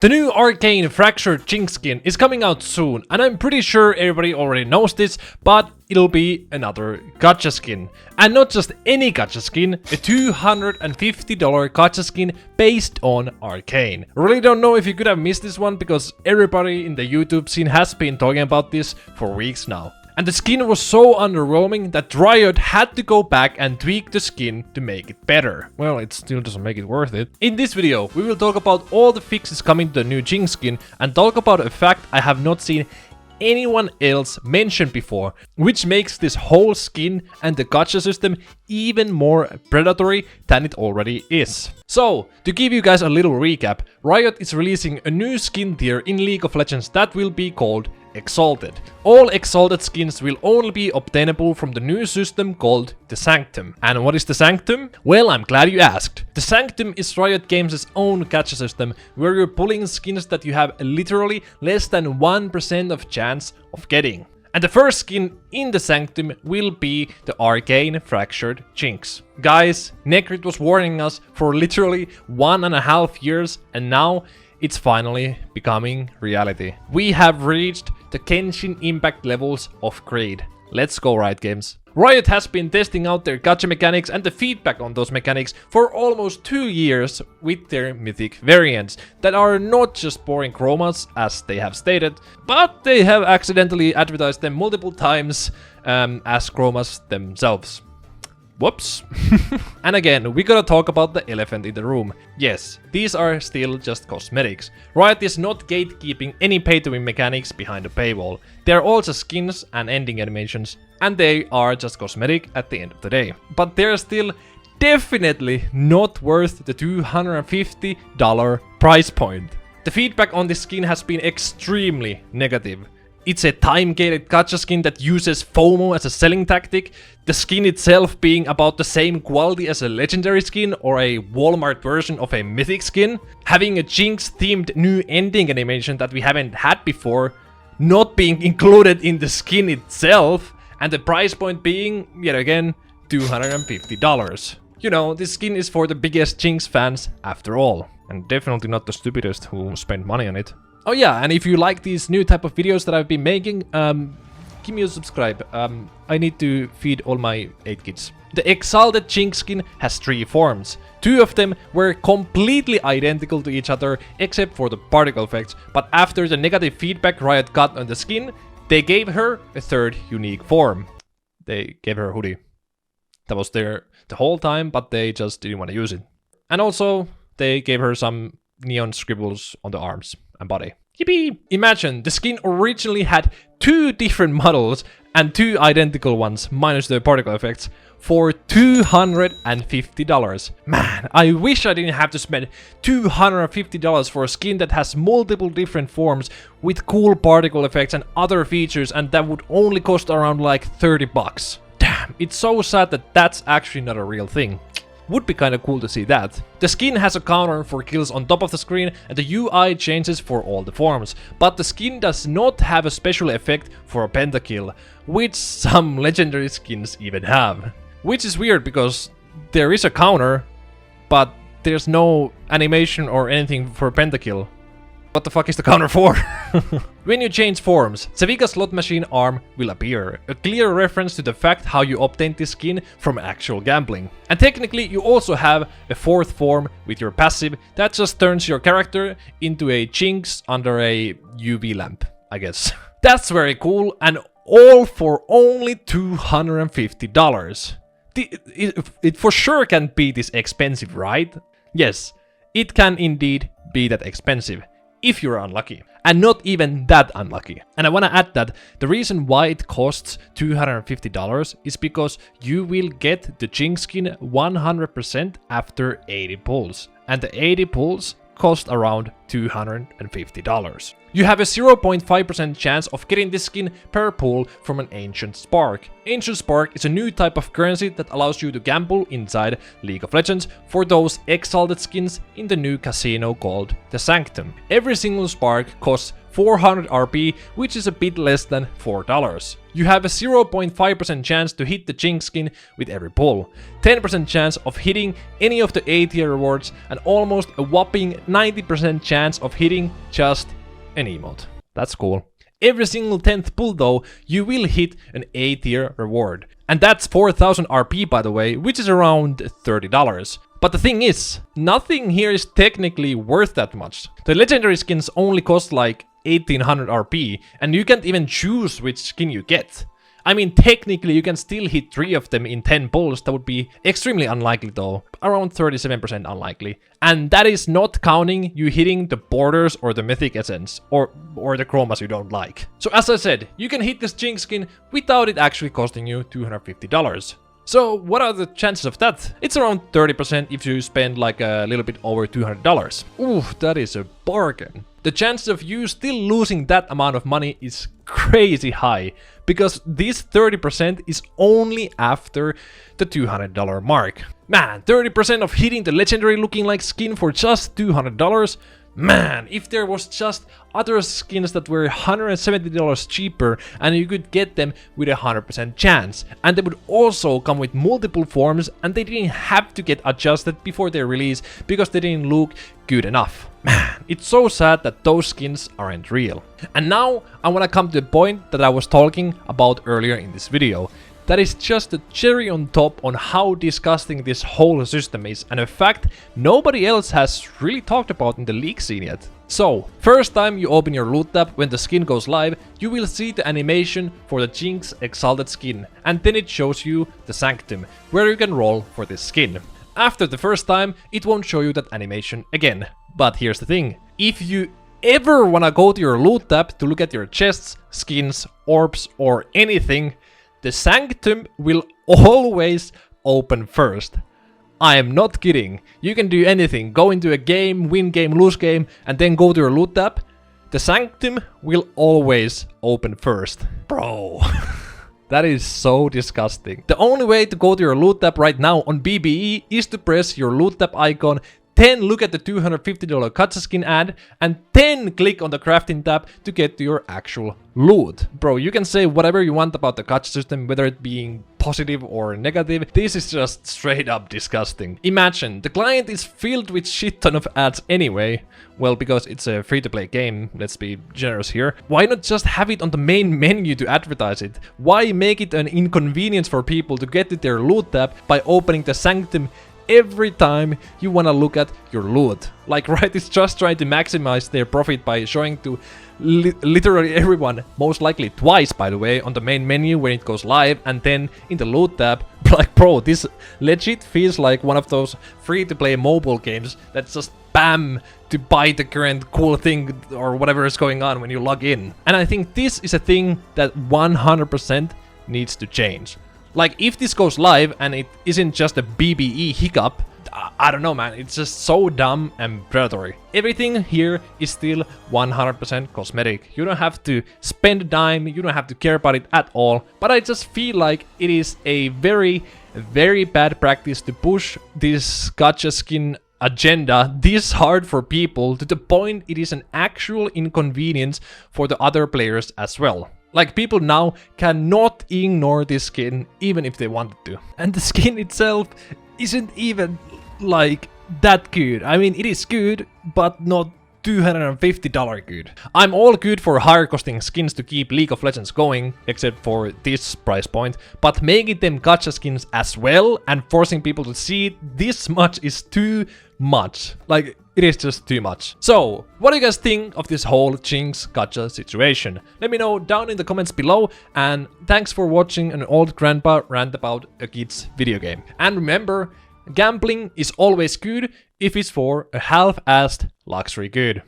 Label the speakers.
Speaker 1: The new Arcane Fractured Jinx skin is coming out soon, and I'm pretty sure everybody already knows this, but it'll be another gacha skin. And not just any gacha skin, a $250 gacha skin based on Arcane. Really don't know if you could have missed this one, because everybody in the YouTube scene has been talking about this for weeks now. And the skin was so underwhelming that Riot had to go back and tweak the skin to make it better. Well, it still doesn't make it worth it. In this video, we will talk about all the fixes coming to the new Jinx skin and talk about a fact I have not seen anyone else mention before, which makes this whole skin and the gacha system even more predatory than it already is. So, to give you guys a little recap, Riot is releasing a new skin tier in League of Legends that will be called Exalted. All Exalted skins will only be obtainable from the new system called the Sanctum. And what is the Sanctum? Well, I'm glad you asked. The Sanctum is Riot Games' own gacha system, where you're pulling skins that you have literally less than 1% of chance of getting. And the first skin in the Sanctum will be the Arcane Fractured Jinx. Guys, Necrit was warning us for literally 1.5 years, and now it's finally becoming reality. We have reached the Genshin Impact levels of greed. Let's go, Riot Games. Riot has been testing out their gacha mechanics and the feedback on those mechanics for almost 2 years with their mythic variants that are not just boring chromas as they have stated, but they have accidentally advertised them multiple times as chromas themselves. Whoops. And again, we gotta talk about the elephant in the room. Yes, these are still just cosmetics. Riot is not gatekeeping any pay-to-win mechanics behind the paywall. They're all just skins and ending animations, and they are just cosmetic at the end of the day. But they're still definitely not worth the $250 price point. The feedback on this skin has been extremely negative. It's a time-gated gacha skin that uses FOMO as a selling tactic, the skin itself being about the same quality as a legendary skin or a Walmart version of a mythic skin, having a Jinx-themed new ending animation that we haven't had before, not being included in the skin itself, and the price point being, yet again, $250. You know, this skin is for the biggest Jinx fans after all, and definitely not the stupidest who spend money on it. Oh yeah, and if you like these new type of videos that I've been making, give me a subscribe. I need to feed all my 8 kids. The Exalted Jinx skin has 3 forms. 2 of them were completely identical to each other except for the particle effects, but after the negative feedback Riot got on the skin, they gave her a 3rd unique form. They gave her a hoodie. That was there the whole time, but they just didn't want to use it. And also, they gave her some neon scribbles on the arms and body. Yippee! Imagine, the skin originally had 2 different models and 2 identical ones, minus the particle effects, for $250. Man, I wish I didn't have to spend $250 for a skin that has multiple different forms with cool particle effects and other features, and that would only cost around like 30 bucks. Damn, it's so sad that that's actually not a real thing. Would be kinda cool to see that. The skin has a counter for kills on top of the screen and the UI changes for all the forms, but the skin does not have a special effect for a pentakill, which some legendary skins even have. Which is weird because there is a counter, but there's no animation or anything for a pentakill. What the fuck is the counter for? When you change forms, Sevika's slot machine arm will appear, a clear reference to the fact how you obtained this skin from actual gambling. And technically you also have a 4th form with your passive that just turns your character into a Jinx under a UV lamp, I guess. That's very cool, and all for only $250. It for sure can't be this expensive, right? Yes, it can indeed be that expensive. If you're unlucky, and not even that unlucky. And I want to add that the reason why it costs $250 is because you will get the Jinx skin 100% after 80 pulls, and the 80 pulls cost around $250. You have a 0.5% chance of getting this skin per pull from an Ancient Spark. Ancient Spark is a new type of currency that allows you to gamble inside League of Legends for those Exalted skins in the new casino called the Sanctum. Every single spark costs 400 RP, which is a bit less than $4. You have a 0.5% chance to hit the Jinx skin with every pull, 10% chance of hitting any of the A tier rewards, and almost a whopping 90% chance of hitting just an emote. That's cool. Every single 10th pull though, you will hit an A tier reward. And that's 4000 RP by the way, which is around $30. But the thing is, nothing here is technically worth that much. The legendary skins only cost like 1800 RP, and you can't even choose which skin you get. I mean, technically you can still hit 3 of them in 10 pulls. That would be extremely unlikely though, around 37% unlikely. And that is not counting you hitting the borders or the mythic essence, or the chromas you don't like. So as I said, you can hit this Jinx skin without it actually costing you $250. So what are the chances of that? It's around 30% if you spend like a little bit over $200. Ooh, that is a bargain. The chances of you still losing that amount of money is crazy high, because this 30% is only after the $200 mark. Man, 30% of hitting the legendary looking like skin for just $200? Man, if there was just other skins that were $170 cheaper and you could get them with a 100% chance, and they would also come with multiple forms and they didn't have to get adjusted before their release because they didn't look good enough. Man, it's so sad that those skins aren't real. And now I wanna come to the point that I was talking about earlier in this video. That is just the cherry on top on how disgusting this whole system is, and a fact nobody else has really talked about in the league scene yet. So, first time you open your loot tab when the skin goes live, you will see the animation for the Jinx Exalted skin, and then it shows you the Sanctum, where you can roll for this skin. After the first time, it won't show you that animation again. But here's the thing, if you ever wanna go to your loot tab to look at your chests, skins, orbs or anything, the Sanctum will always open first. I am not kidding. You can do anything. Go into a game, win game, lose game, and then go to your loot tab. The Sanctum will always open first. Bro. That is so disgusting. The only way to go to your loot tab right now on BBE is to press your loot tab icon, then look at the $250 gacha skin ad, and then click on the crafting tab to get to your actual loot. Bro, you can say whatever you want about the gacha system, whether it being positive or negative. This is just straight up disgusting. Imagine, the client is filled with shit ton of ads anyway. Well, because it's a free-to-play game, let's be generous here. Why not just have it on the main menu to advertise it? Why make it an inconvenience for people to get to their loot tab by opening the Sanctum every time you wanna look at your loot? Like, Riot is just trying to maximize their profit by showing to literally everyone, most likely twice by the way, on the main menu when it goes live, and then in the loot tab. Like, bro, this legit feels like one of those free-to-play mobile games that's just spam to buy the current cool thing or whatever is going on when you log in. And I think this is a thing that 100% needs to change. Like, if this goes live and it isn't just a BBE hiccup, I don't know, man, it's just so dumb and predatory. Everything here is still 100% cosmetic. You don't have to spend a dime, you don't have to care about it at all. But I just feel like it is a very, very bad practice to push this gacha skin agenda this hard for people to the point it is an actual inconvenience for the other players as well. Like, people now cannot ignore this skin even if they wanted to. And the skin itself isn't even like that good. I mean, it is good, but not $250 good. I'm all good for higher costing skins to keep League of Legends going, except for this price point, but making them gacha skins as well and forcing people to see it this much is too much. Like, it is just too much. So, what do you guys think of this whole Jinx gacha situation? Let me know down in the comments below, and thanks for watching an old grandpa rant about a kid's video game. And remember, gambling is always good if it's for a half-assed luxury good.